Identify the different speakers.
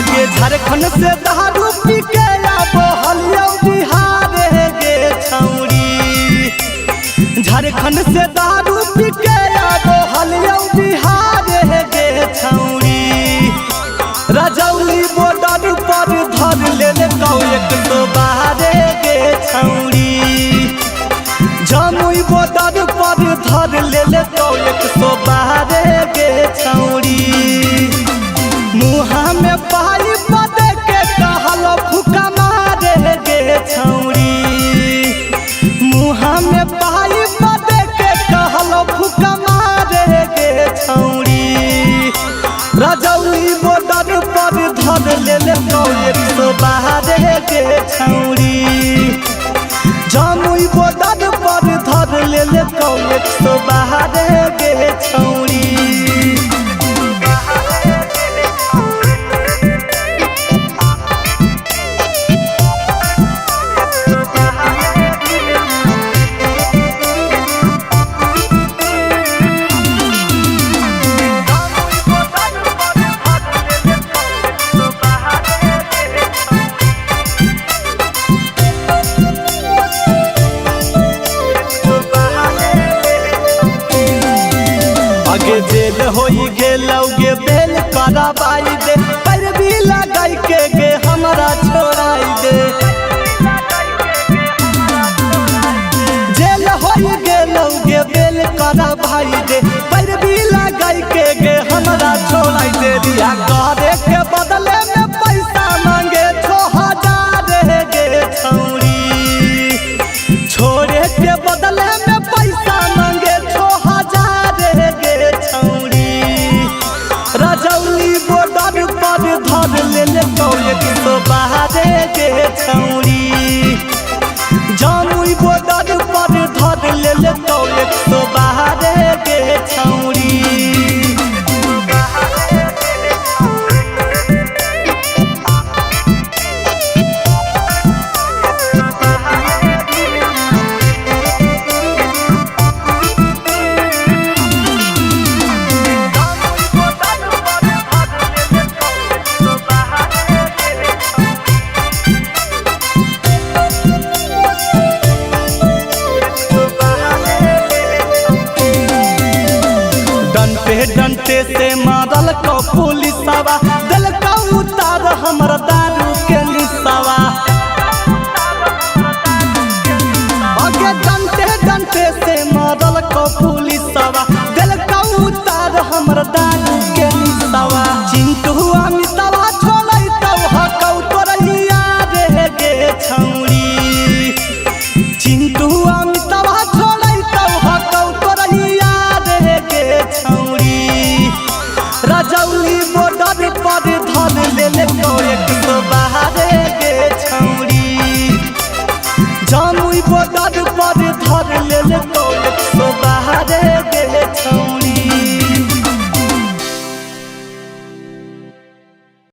Speaker 1: आगे झारखंड से दारू पी के बहलिया बिहार गे छौरी। झारखंड से दारू पी के बहलिया बिहार गे छौरी। रजौली बॉर्डर पर धर ले 112 गे छौरी। जमुई बॉर्डर पर धर ले 112 गे छौरी। मुहा में पाई पदे के कहल फुका मारे गे छौरी। मुहा में पाई पदे के कहल फुका मारे गे छौरी। रजौली बॉर्डर पर धर ले 112 गे छौरी। जमुई बॉर्डर पर धर ले 112 गे छौरी। आगे जेल होई गेलौगे बेल कराबाई दे। पैरवी लगाई के गे हमरा छोड़ाई दे। जेल होई गेलौगे बेल कराबाई दे। पैरवी लगाई के गे हमरा छोड़ाई दे। रिया करे के बदले में पैसा मांगे 6000 गे छौरी। छोड़े के बदले में पैसा मांगे 6000 गे छौरी। रजौली बॉर्डर पर धर ले 112 गे छौरी। जमुई बॉर्डर पर धर ले 112 गे छौरी। डंटे से मारल को पुलिसवा। दिल का उतार हमर दारू के निसवा। आगे डंटे से मारल को पुलिसवा। दिल का उतार हमर दारू के निसवा। चिंटू अमितवा छोड़ै तब हकौ तोरैया गे छौरी। चिंटू अमितवा छोड़ै तब हकौ तोरैया गे छौरी। रजौ